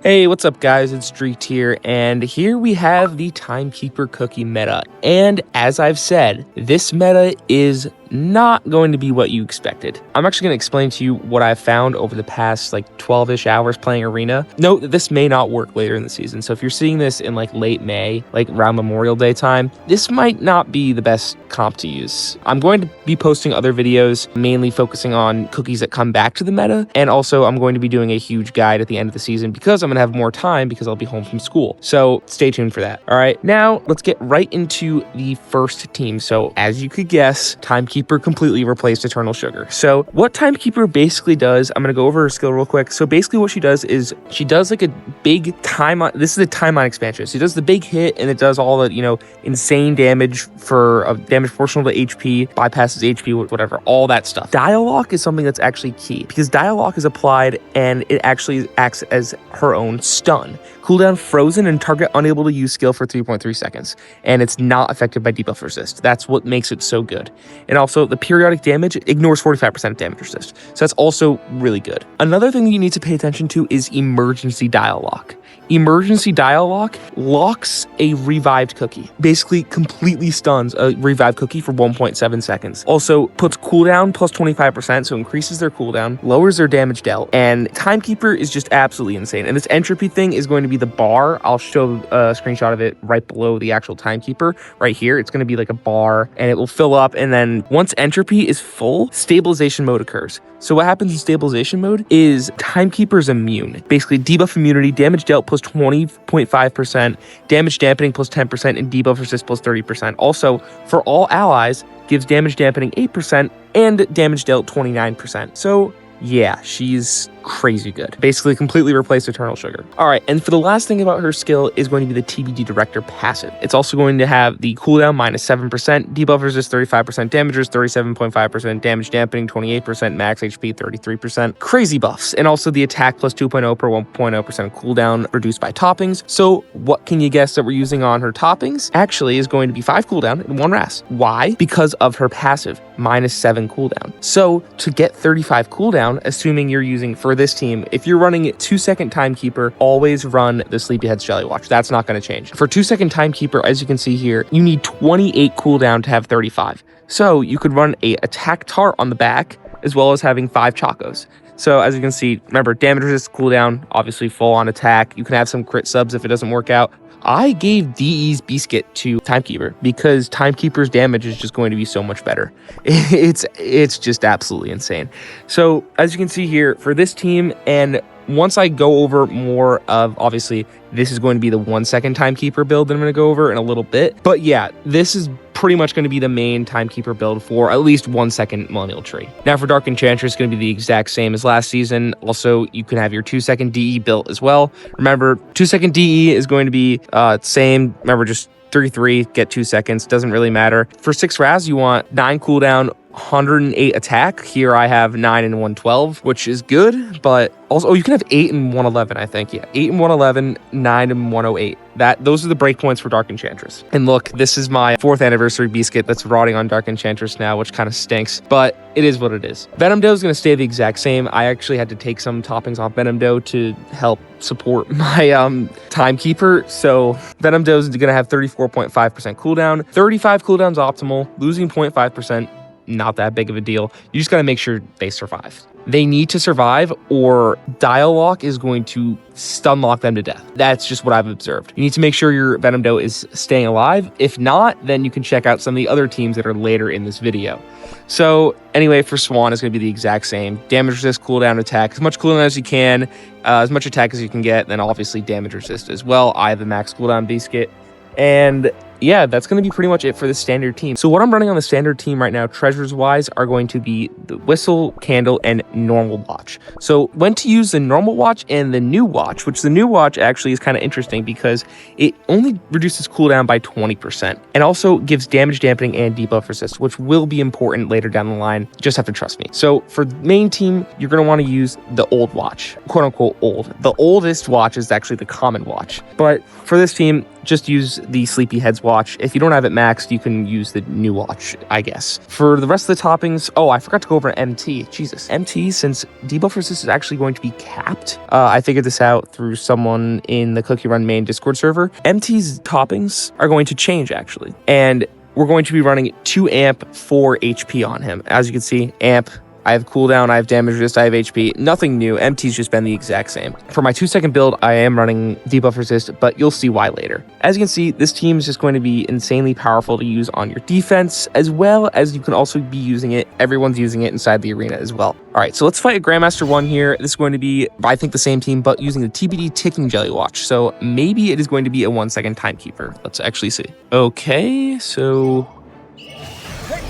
Hey, what's up guys, it's Streaked here, and here we have the Timekeeper Cookie meta. And as I've said, this meta is not going to be what you expected. I'm actually going to explain to you what I've found over the past 12-ish hours playing Arena. Note that this may not work later in the season, so if you're seeing this in late May, around Memorial Day time, this might not be the best comp to use. I'm going to be posting other videos, mainly focusing on cookies that come back to the meta, and also I'm going to be doing a huge guide at the end of the season because I'm going to have more time because I'll be home from school. So stay tuned for that. All right, now let's get right into the first team. So as you could guess, Timekeeper completely replaced Eternal Sugar. So what Timekeeper basically does, I'm going to go over her skill real quick. So basically what she does is she does a big timeline. This is a timeline expansion. So she does the big hit and it does all the, insane damage for a damage proportional to HP, bypasses HP, whatever, all that stuff. Dialogue is something that's actually key because Dialogue is applied and it actually acts as her own stun. Cooldown frozen and target unable to use skill for 3.3 seconds. And it's not affected by debuff resist. That's what makes it so good. And also the periodic damage ignores 45% of damage resist. So that's also really good. Another thing that you need to pay attention to is emergency dialogue. Emergency dialogue locks a revived cookie. Basically completely stuns a revived cookie for 1.7 seconds. Also puts cooldown plus 25%, so increases their cooldown, lowers their damage dealt, and Timekeeper is just absolutely insane. And this entropy thing is going to be the bar. I'll show a screenshot of it right below the actual Timekeeper. Right here, it's going to be like a bar, and it will fill up, and then once entropy is full, stabilization mode occurs. So what happens in stabilization mode is Timekeeper's immune. Basically, debuff immunity, damage dealt plus 20.5%, damage dampening plus 10%, and debuff resist plus 30%. Also, for all allies, gives damage dampening 8% and damage dealt 29%. So yeah, she's crazy good. Basically completely replaced Eternal Sugar. All right, and for the last thing about her skill is going to be the TBD Director passive. It's also going to have the cooldown minus 7%, debuff resist 35%, damage resist 37.5%, damage dampening 28%, max HP 33%. Crazy buffs, and also the attack plus 2.0 per 1.0% cooldown reduced by toppings. So what can you guess that we're using on her toppings? Actually is going to be 5 cooldown and 1 RAS. Why? Because of her passive, minus 7 cooldown. So to get 35 cooldown, assuming you're using for this team, if you're running 2-second Timekeeper, always run the Sleepyhead's Jelly Watch. That's not going to change. For 2-second Timekeeper, as you can see here, you need 28 cooldown to have 35. So you could run a attack tart on the back, as well as having 5 Chacos. So as you can see, remember, damage resist cooldown, obviously full on attack. You can have some crit subs if it doesn't work out. I gave DE's Biscuit to Timekeeper because Timekeeper's damage is just going to be so much better. It's just absolutely insane. So as you can see here for this team, and once I go over more of, obviously, this is going to be the 1-second Timekeeper build that I'm going to go over in a little bit. But yeah, this is pretty much going to be the main Timekeeper build for at least 1-second Millennial Tree. Now for Dark Enchantress, it's going to be the exact same as last season. Also, you can have your 2-second DE built as well. Remember, 2-second DE is going to be same. Remember, just 3-3, get 2 seconds. Doesn't really matter. For 6 RAS, you want 9 cooldown, 108 attack. Here I have 9 and 112, which is good, but also you can have 8 and 111, I think. Yeah, 8 and 111, 9 and 108. Those are the breakpoints for Dark Enchantress. And look, this is my 4th anniversary Biscuit that's rotting on Dark Enchantress now, which kind of stinks, but it is what it is. Venom Dough is going to stay the exact same. I actually had to take some toppings off Venom Dough to help support my Timekeeper. So Venom Dough is going to have 34.5% cooldown. 35 cooldowns optimal, losing 0.5%. Not that big of a deal. You just got to make sure they survive. They need to survive or Dialogue is going to stun lock them to death. That's just what I've observed. You need to make sure your Venom Dough is staying alive. If not, then you can check out some of the other teams that are later in this video. So anyway, for Swan, it's going to be the exact same. Damage resist, cooldown, attack. As much cooldown as you can, as much attack as you can get, then obviously damage resist as well. I have the max cooldown Biscuit. And yeah, that's going to be pretty much it for the standard team. So what I'm running on the standard team right now, treasures-wise, are going to be the Whistle, Candle, and Normal Watch. So when to use the Normal Watch and the New Watch, which the New Watch actually is kind of interesting because it only reduces cooldown by 20% and also gives damage dampening and debuff resist, which will be important later down the line. You just have to trust me. So for main team, you're going to want to use the old watch, quote unquote old. The oldest watch is actually the common watch. But for this team, just use the Sleepyhead's watch watch. If you don't have it maxed, you can use the new watch, I guess. For the rest of the toppings, oh, I forgot to go over MT. Jesus. MT, since debuff resist is actually going to be capped, I figured this out through someone in the Cookie Run main Discord server. MT's toppings are going to change, actually. And we're going to be running 2 amp, 4 HP on him. As you can see, amp, I have cooldown, I have damage resist, I have HP. Nothing new. MT's just been the exact same. For my 2-second build, I am running debuff resist, but you'll see why later. As you can see, this team is just going to be insanely powerful to use on your defense, as well as you can also be using it. Everyone's using it inside the arena as well. All right, so let's fight a Grandmaster 1 here. This is going to be, I think, the same team, but using the TBD ticking jelly watch. So maybe it is going to be a 1-second timekeeper. Let's actually see. Okay, so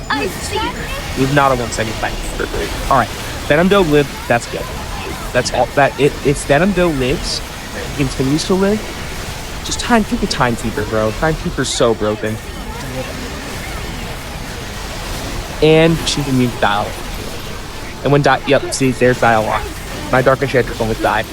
I see. we've not a 1-second timekeeper. All right, Venom Doe live. That's good. That's all. If Venom Doe lives, continues to live, just pick a timekeeper, bro. Timekeeper's so broken. And she can use dial. And when yep, see, there's dialogue. My Dark Enchantress almost died.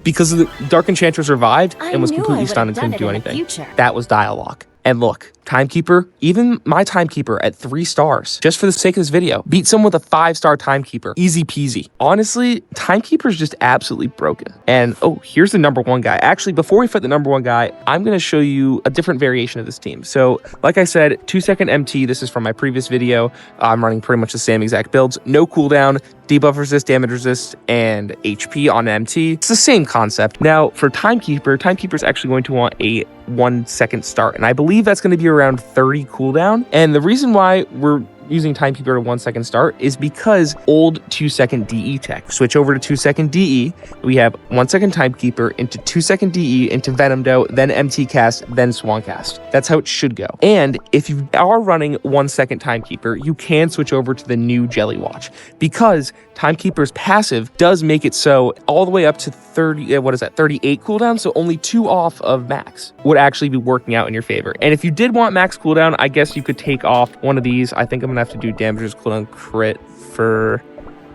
Because the Dark Enchantress revived and was completely stunned and couldn't do anything. That was dialogue. And look, Timekeeper, even my Timekeeper at 3 stars, just for the sake of this video, beat someone with a 5-star Timekeeper. Easy peasy. Honestly, Timekeeper is just absolutely broken. And oh, here's the #1 guy. Actually, before we fight the #1 guy, I'm going to show you a different variation of this team. So like I said, 2-second MT, this is from my previous video. I'm running pretty much the same exact builds. No cooldown, debuff resist, damage resist, and HP on MT. It's the same concept. Now for Timekeeper, Timekeeper is actually going to want a 1-second start, and I believe that's going to be around 30 cooldown. And the reason why we're using Timekeeper to 1-second start is because old 2-second DE tech. Switch over to 2-second DE. We have 1-second Timekeeper into 2-second DE into Venom Doe, then MT cast, then Swan cast. That's how it should go. And if you are running 1-second Timekeeper, you can switch over to the new Jelly Watch, because Timekeeper's passive does make it so all the way up to 38 cooldown, so only 2 off of max would actually be working out in your favor. And if you did want max cooldown, I guess you could take off one of these. I think I'm gonna have to do damages cooldown crit for,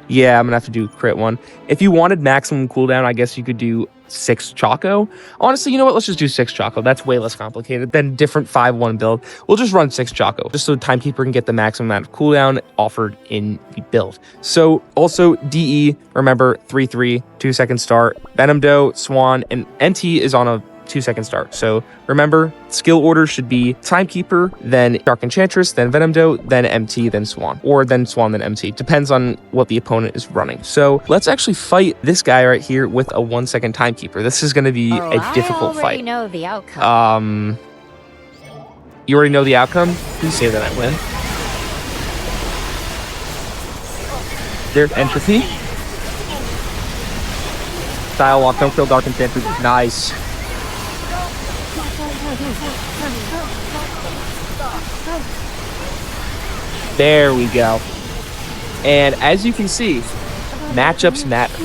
yeah, I'm gonna have to do crit one. If you wanted maximum cooldown, I guess you could do 6 Choco. Honestly, you know what? Let's just do 6 Choco. That's way less complicated than different 5-1 build. We'll just run 6 Choco, just so Timekeeper can get the maximum amount of cooldown offered in the build. So also DE, remember 3-3, 2-second start. Venom Doe, Swan, and MT is on a 2-second start. So remember, skill order should be Timekeeper, then Dark Enchantress, then Venom Doe, then MT, then Swan. Or then Swan, then MT. Depends on what the opponent is running. So let's actually fight this guy right here with a 1-second Timekeeper. This is going to be a difficult fight. I already know the outcome. You already know the outcome? Please say that I win. There's Entropy. Style Walk, don't kill Dark Enchantress. Nice. There we go. And as you can see, matchups matter,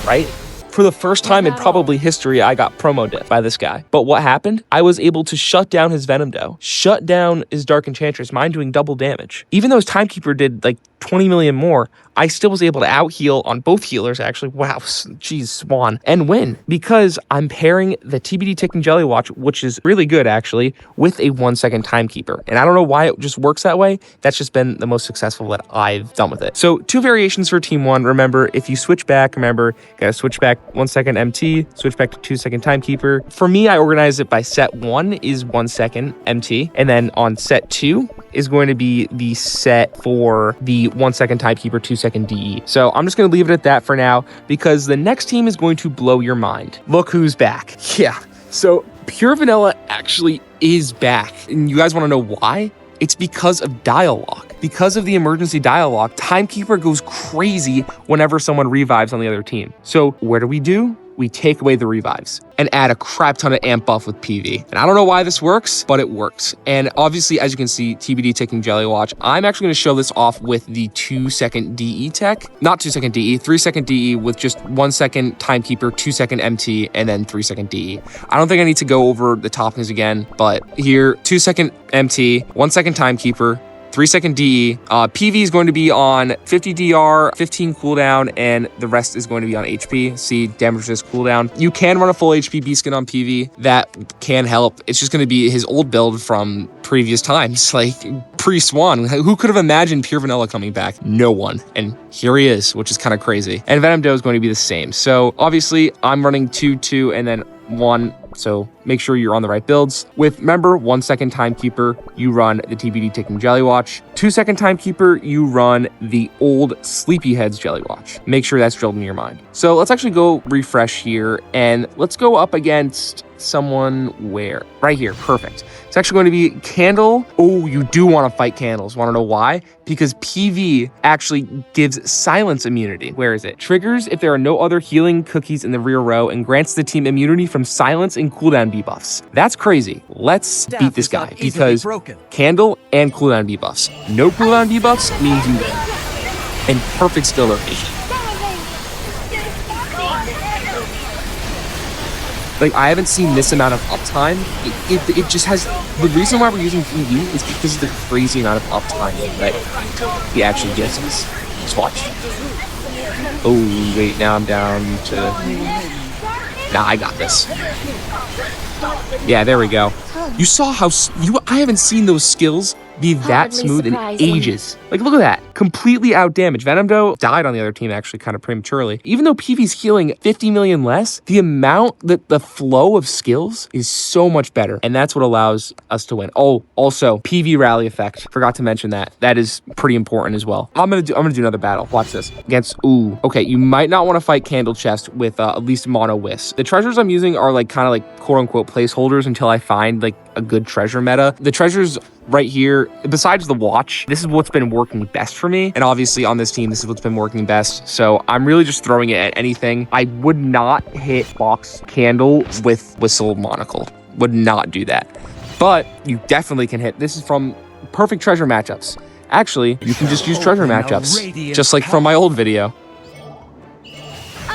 right? For the first time in probably history, I got promo diff by this guy. But what happened? I was able to shut down his Venom Doe, shut down his Dark Enchantress, mine doing double damage. Even though his Timekeeper did like 20 million more, I still was able to out-heal on both healers, actually. Wow, geez, Swan. And win, because I'm pairing the TBD Ticking Jelly Watch, which is really good, actually, with a 1-second Timekeeper. And I don't know why it just works that way. That's just been the most successful that I've done with it. So 2 variations for Team 1. Remember, if you switch back, remember, you gotta switch back 1-second MT, switch back to 2-second Timekeeper. For me, I organize it by set 1 is 1-second MT, and then on set 2 is going to be the set for the 1-second Timekeeper, 2-second DE. So I'm just going to leave it at that for now, because the next team is going to blow your mind. Look who's back. Yeah, so Pure Vanilla actually is back. And you guys want to know why? It's because of dialogue. Because of the emergency dialogue, Timekeeper goes crazy whenever someone revives on the other team. So what do? We take away the revives and add a crap ton of amp buff with PV. And I don't know why this works, but it works. And obviously, as you can see, TBD Ticking Jelly Watch, I'm actually gonna show this off with the 2-second DE tech. Not 2-second DE, 3-second DE with just 1-second Timekeeper, 2-second MT, and then 3-second DE. I don't think I need to go over the toppings again, but here, 2-second MT, 1-second Timekeeper, 3-second DE. PV is going to be on 50 DR, 15 cooldown, and the rest is going to be on HP. See, damage resist cooldown. You can run a full HP beast skin on PV. That can help. It's just going to be his old build from previous times, like pre-Swan. Who could have imagined Pure Vanilla coming back? No one. And here he is, which is kind of crazy. And Venom Doe is going to be the same. So obviously I'm running 2, 2, and then 1. So make sure you're on the right builds. With, remember, 1-second Timekeeper, you run the TBD Ticking Jelly Watch. 2-second Timekeeper, you run the old Sleepyheads Jelly Watch. Make sure that's drilled in your mind. So let's actually go refresh here, and let's go up against someone where? Right here, perfect. It's actually going to be Candle. Oh, you do want to fight Candles. Want to know why? Because PV actually gives silence immunity. Where is it? Triggers if there are no other healing cookies in the rear row and grants the team immunity from silence and cooldown debuffs. That's crazy. Let's beat this guy because Candle and cooldown debuffs. No cooldown debuffs means you win. And perfect skill rotation. Like, I haven't seen this amount of uptime. It just has... The reason why we're using PV is because of the crazy amount of uptime that he actually gives us. Just watch. Oh, wait, now I'm down to... Nah, I got this. Yeah, there we go. You saw how... I haven't seen those skills be that smooth in ages. Like, look at that. Completely outdamaged. Venom Doe died on the other team actually kind of prematurely. Even though PV's healing 50 million less, the amount that the flow of skills is so much better. And that's what allows us to win. Oh, also PV rally effect. Forgot to mention that. That is pretty important as well. I'm gonna do another battle. Watch this. Against okay, you might not want to fight Candle Chest with at least Mono Whisk. The treasures I'm using are like kind of like quote unquote placeholders until I find like a good treasure meta. The treasures right here, besides the watch, this is what's been working best for me. And obviously on this team, this is what's been working best. So I'm really just throwing it at anything. I would not hit Box Candle with Whistle Monocle. Would not do that. But you definitely can hit. This is from perfect treasure matchups. Actually, you can just use treasure matchups, just like from my old video.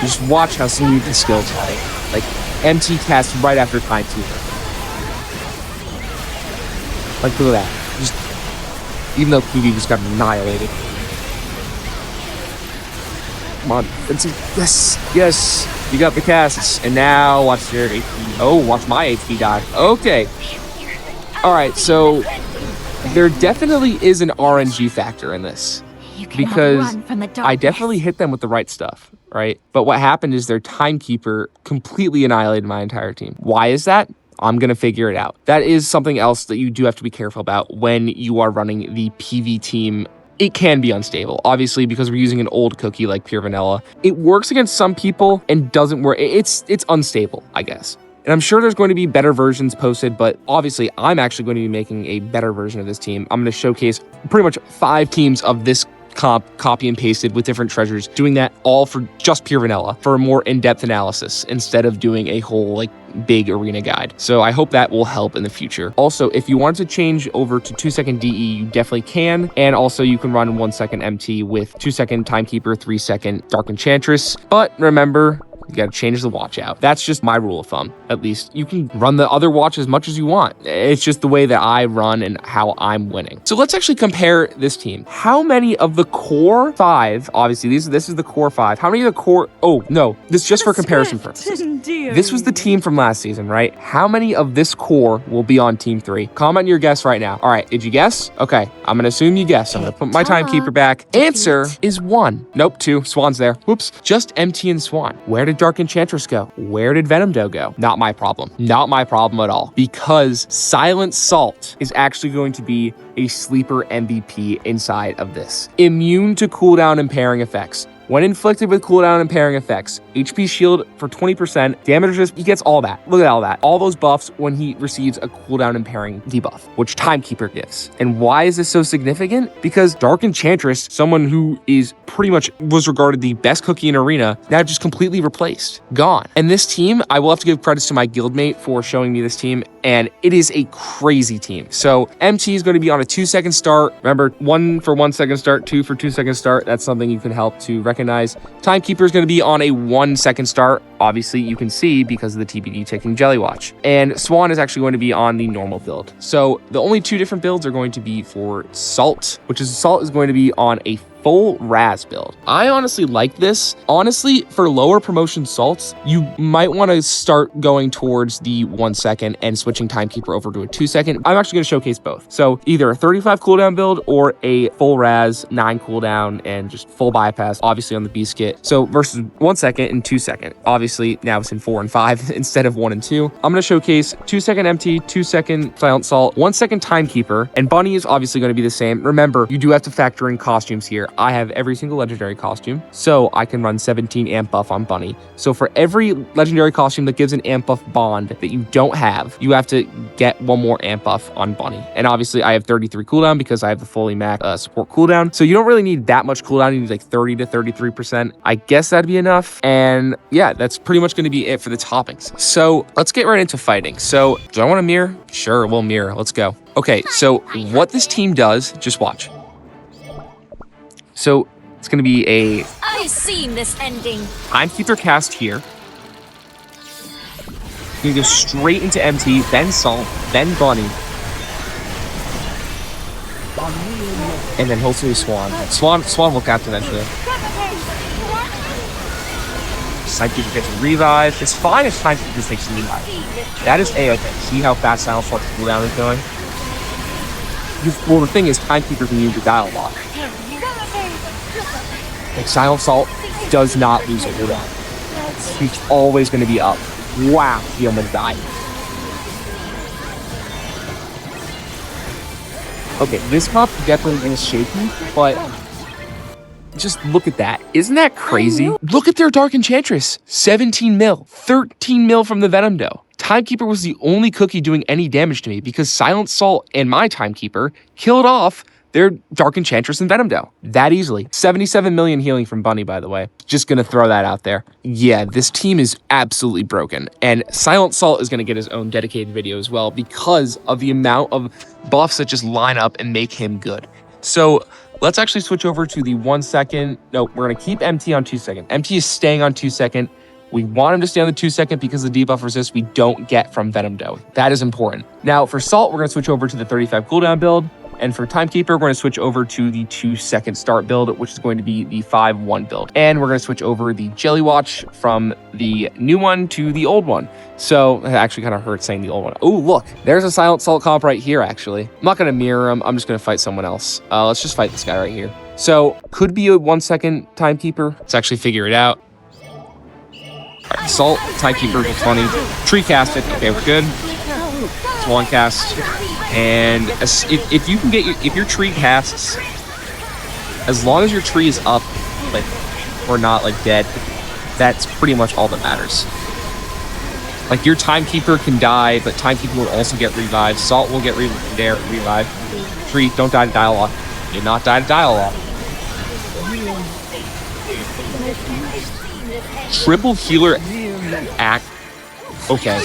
Just watch how smooth the skills are. Like MT cast right after Timekeeper. Like, look at that. Just, even though PV just got annihilated. Come on. Yes. Yes. You got the casts. And now watch your HP. Oh, watch my HP die. Okay. All right. So there definitely is an RNG factor in this. Because I definitely hit them with the right stuff, right? But what happened is their Timekeeper completely annihilated my entire team. Why is that? I'm going to figure it out. That is something else that you do have to be careful about when you are running the PV team. It can be unstable, obviously, because we're using an old cookie like Pure Vanilla. It works against some people and doesn't work. It's unstable, I guess. And I'm sure there's going to be better versions posted, but obviously I'm actually going to be making a better version of this team. I'm going to showcase pretty much 5 teams of this comp, copy and pasted with different treasures, doing that all for just Pure Vanilla for a more in-depth analysis instead of doing a whole like big arena guide. So I hope that will help in the future. Also, if you want to change over to 2-second DE, you definitely can. And also you can run 1-second MT with 2-second Timekeeper, 3-second Dark Enchantress. But remember, you gotta change the watch out. That's just my rule of thumb. At least you can run the other watch as much as you want. It's just the way that I run and how I'm winning. So let's actually compare this team. How many of the core 5, obviously this is the core 5. How many of the core, oh no, this is just for comparison purposes. This was the team from last season, right? How many of this core will be on team 3? Comment your guess right now. All right, did you guess? Okay, I'm gonna assume you guessed. I'm gonna put my Timekeeper back. Answer is 1. Nope, 2. Swan's there. Whoops, just MT and Swan. Where did Dark Enchantress go? Where did Venom Doe go? Not my problem. Not my problem at all. Because Silent Salt is actually going to be a sleeper MVP inside of this. Immune to cooldown impairing effects. When inflicted with cooldown impairing effects, HP shield for 20%, damage resist, he gets all that. Look at all that. All those buffs when he receives a cooldown impairing debuff, which Timekeeper gives. And why is this so significant? Because Dark Enchantress, someone who is pretty much was regarded the best cookie in Arena, now just completely replaced. Gone. And this team, I will have to give credits to my guildmate for showing me this team, and it is a crazy team. So MT is going to be on a 2-second start. Remember, 1 for 1 second start, 2 for 2 second start. That's something you can help to recognize recognize. Timekeeper is going to be on a 1 second start. Obviously, you can see because of the TBD ticking Jelly Watch. And Swan is actually going to be on the normal build. So the only 2 different builds are going to be for Salt, Salt is going to be on a full Raz build. I honestly like this. Honestly, for lower promotion salts, you might want to start going towards the 1 second and switching Timekeeper over to a 2 second. I'm actually going to showcase both. So either a 35 cooldown build or a full Raz, 9 cooldown, and just full bypass, obviously on the beast kit. So versus 1 second and 2 second. Obviously, now it's in 4 and 5 instead of 1 and 2. I'm going to showcase 2 second MT, 2 second Silent Salt, 1 second Timekeeper, and Bunny is obviously going to be the same. Remember, you do have to factor in costumes here. I have every single legendary costume, so I can run 17 amp buff on Bunny. So for every legendary costume that gives an amp buff bond that you don't have, you have to get 1 more amp buff on Bunny. And obviously I have 33 cooldown because I have the fully max support cooldown. So you don't really need that much cooldown. You need like 30 to 33%. I guess that'd be enough. And yeah, that's pretty much going to be it for the toppings. So let's get right into fighting. So do I want to mirror? Sure, we'll mirror. Let's go. Okay, so what this team does, just watch. So it's going to be a I've seen this ending. Timekeeper cast here. You go straight into MT, then Salt, then Bunny. And then hopefully Swan. Swan will cast eventually. Timekeeper gets a revive. It's fine if Timekeeper just takes a revive. That is A-okay. See how fast Silent Salt's cooldown is going? Well, the thing is, Timekeeper can use the dial lock. Like, Silent Salt does not lose a cooldown. He's always going to be up. Wow, he almost died. Okay, this comp definitely is shaky, but just look at that. Isn't that crazy? Look at their Dark Enchantress. 17 mil. 13 mil from the Venom Dough. Timekeeper was the only cookie doing any damage to me because Silent Salt and my Timekeeper killed off their Dark Enchantress and Venom Dough that easily. 77 million healing from Bunny, by the way. Just gonna throw that out there. Yeah, this team is absolutely broken. And Silent Salt is gonna get his own dedicated video as well because of the amount of buffs that just line up and make him good. So let's actually switch over to the 1 second. No, we're gonna keep MT on 2 second. MT is staying on 2 second. We want him to stay on the 2 second because the debuff resist we don't get from Venom Dough. That is important. Now for Salt, we're gonna switch over to the 35 cooldown build. And for Timekeeper, we're going to switch over to the 2 second start build, which is going to be the 5-1 build. And we're going to switch over the Jelly Watch from the new one to the old one. So it actually kind of hurts saying the old one. Oh, look, there's a Silent Salt comp right here, actually. I'm not going to mirror him. I'm just going to fight someone else. Let's just fight this guy right here. So could be a 1 second Timekeeper. Let's actually figure it out. All right, Salt, Timekeeper, it's funny. Tree cast it. Okay, we're good. It's 1 cast. And if you can get if your tree casts, as long as your tree is up, like, or not like dead, that's pretty much all that matters. Like, your Timekeeper can die, but Timekeeper will also get revived. Salt will get revived. Tree, don't die to dialogue. Do not die to dialogue. Triple healer act. Okay.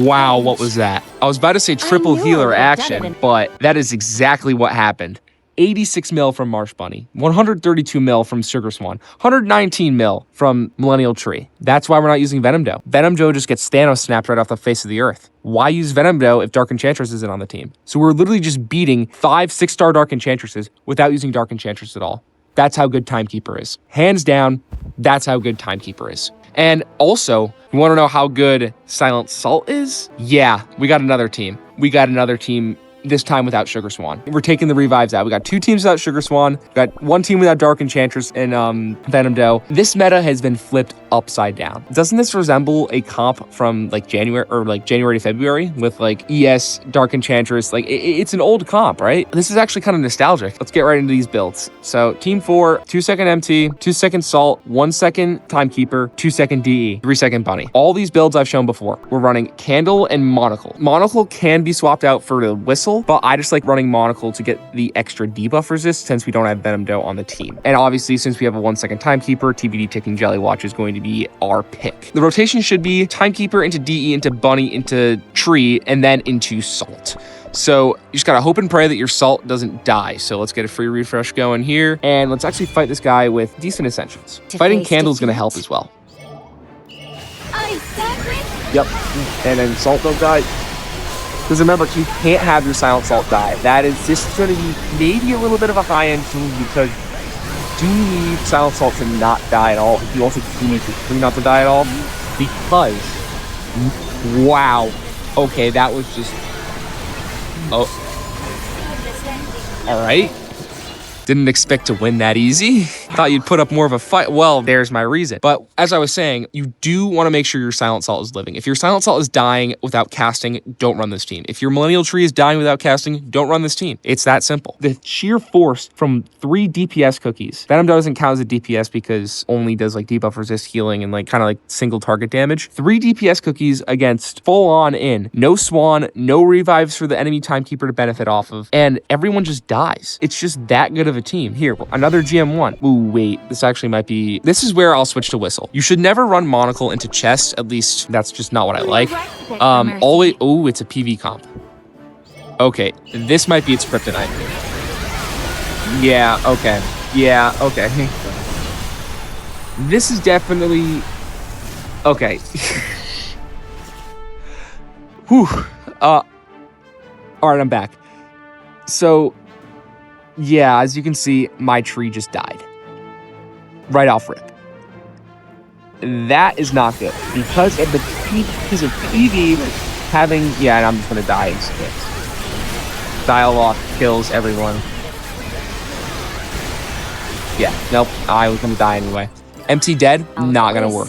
Wow, what was that? I was about to say triple healer action, but that is exactly what happened. 86 mil from Marsh Bunny, 132 mil from Sugar Swan, 119 mil from Millennial Tree. That's why we're not using Venom Dough. Venom Dough just gets Thanos snapped right off the face of the earth. Why use Venom Dough if Dark Enchantress isn't on the team? So we're literally just beating 5 6-star Dark Enchantresses without using Dark Enchantress at all. That's how good Timekeeper is. Hands down, that's how good Timekeeper is. And also, you want to know how good Silent Salt is? Yeah, we got another team. We got another team this time without Sugar Swan. We're taking the revives out. We got 2 teams without Sugar Swan. We got 1 team without Dark Enchantress and Venom Dough. This meta has been flipped upside down. Doesn't this resemble a comp from like January to February with like ES, Dark Enchantress? Like it's an old comp, right? This is actually kind of nostalgic. Let's get right into these builds. So team 4, 2 second MT, 2 second Salt, 1 second Timekeeper, 2 second DE, 3 second Bunny. All these builds I've shown before. We're running Candle and Monocle. Monocle can be swapped out for the Whistle Whistle, but I just like running Monocle to get the extra debuff resist since we don't have Venom Doe on the team. And obviously, since we have a 1-second Timekeeper, TBD Ticking Jelly Watch is going to be our pick. The rotation should be Timekeeper into DE, into Bunny, into Tree, and then into Salt. So you just gotta hope and pray that your Salt doesn't die. So let's get a free refresh going here. And let's actually fight this guy with decent essentials. Fighting Candle's gonna help as well. Yep, and then Salt don't die. Because remember, you can't have your Silent Salt die. That is just going to be maybe a little bit of a high-end tool because do you need Silent Salt to not die at all? You also do need Tree not to die at all because, wow, okay, that was just, oh, all right. Didn't expect to win that easy. Thought you'd put up more of a fight. Well, there's my reason. But as I was saying, you do want to make sure your Silent Salt is living. If your Silent Salt is dying without casting, don't run this team. If your Millennial Tree is dying without casting, don't run this team. It's that simple. The sheer force from 3 DPS cookies. Venom doesn't count as a DPS because only does like debuff resist healing and like kind of like single target damage. 3 DPS cookies against full on in. No Swan, no revives for the enemy Timekeeper to benefit off of. And everyone just dies. It's just that good of a team. Here, another GM1. Ooh, wait, this actually might be, this is where I'll switch to Whistle. You should never run Monocle into Chest, at least that's just not what I like. Always, oh, it's a PV comp. Okay, this might be its kryptonite. Yeah, okay. Yeah, okay. This is definitely, okay. Whew. All right, I'm back. So, yeah, as you can see, my tree just died. Right off rip. That is not good. Because of PV having... Yeah, and I'm just going to die in skits. Dialogue kills everyone. Yeah, nope. I was going to die anyway. MT dead, not going to work.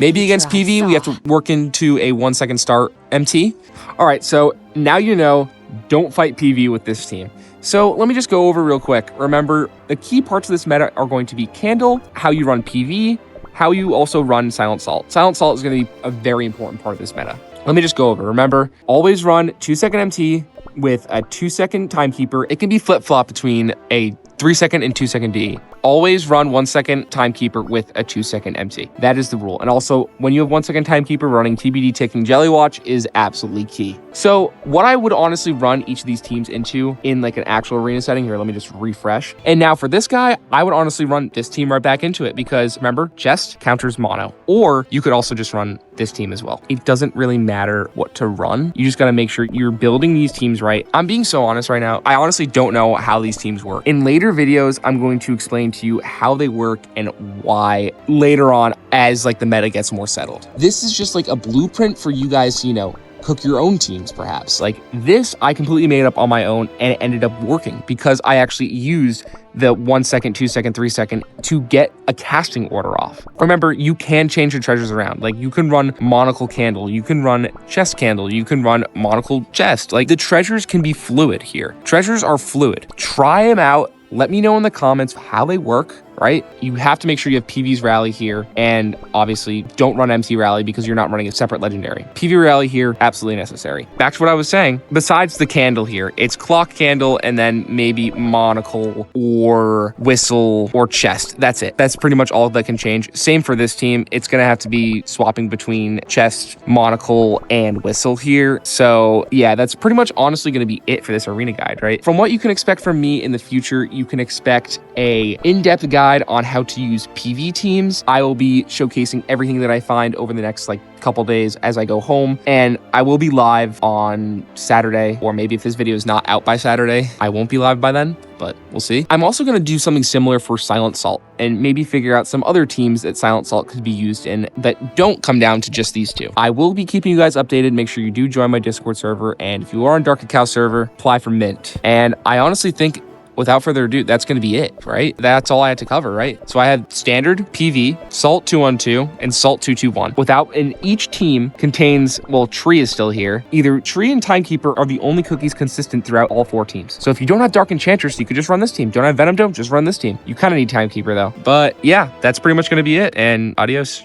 Maybe against PV, we have to work into a 1-second start MT. All right, so now you know, don't fight PV with this team. So let me just go over real quick. Remember, the key parts of this meta are going to be Candle, how you run PV, how you also run Silent Salt. Silent Salt is going to be a very important part of this meta. Let me just go over. Remember, always run 2-second MT with a 2-second Timekeeper. It can be flip-flop between a 3-second and 2-second DE. Always run 1-second Timekeeper with a 2-second MT. That is the rule. And also, when you have 1-second Timekeeper, running TBD Ticking Jelly Watch is absolutely key. So what I would honestly run each of these teams into in like an actual arena setting here, let me just refresh. And now for this guy, I would honestly run this team right back into it because remember, Chest counters Mono. Or you could also just run this team as well. It doesn't really matter what to run. You just got to make sure you're building these teams right. I'm being so honest right now. I honestly don't know how these teams work. In later videos, I'm going to explain to you how they work and why later on as like the meta gets more settled. This is just like a blueprint for you guys to, you know, cook your own teams perhaps. Like this, I completely made up on my own and it ended up working because I actually used the 1-second, 2-second, 3-second to get a casting order off. Remember, you can change your treasures around. Like you can run Monocle Candle, you can run Chest Candle, you can run Monocle Chest. Like the treasures can be fluid here. Treasures are fluid. Try them out. Let me know in the comments how they work, right? You have to make sure you have PV's Rally here, and obviously don't run MC Rally because you're not running a separate legendary. PV Rally here, absolutely necessary. Back to what I was saying, besides the candle here, it's Clock Candle and then maybe Monocle or Whistle or Chest. That's it. That's pretty much all that can change. Same for this team. It's gonna have to be swapping between Chest, Monocle, and Whistle here. So yeah, that's pretty much honestly gonna be it for this arena guide, right? From what you can expect from me in the future, you can expect a in-depth guide on how to use PV teams. I will be showcasing everything that I find over the next like couple days as I go home, and I will be live on Saturday, or maybe if this video is not out by Saturday, I won't be live by then, but we'll see. I'm also going to do something similar for Silent Salt and maybe figure out some other teams that Silent Salt could be used in that don't come down to just these two. I will be keeping you guys updated. Make sure you do join my Discord server, and if you are on Dark Cacao server, apply for Mint. And I honestly think without further ado, that's going to be it, right? That's all I had to cover, right? So I had standard PV, Salt 212, and Salt 221. And each team contains, well, Tree is still here. Either Tree and Timekeeper are the only cookies consistent throughout all 4 teams. So if you don't have Dark Enchantress, you could just run this team. Don't have Venom Dome, just run this team. You kind of need Timekeeper though. But yeah, that's pretty much going to be it, and adios.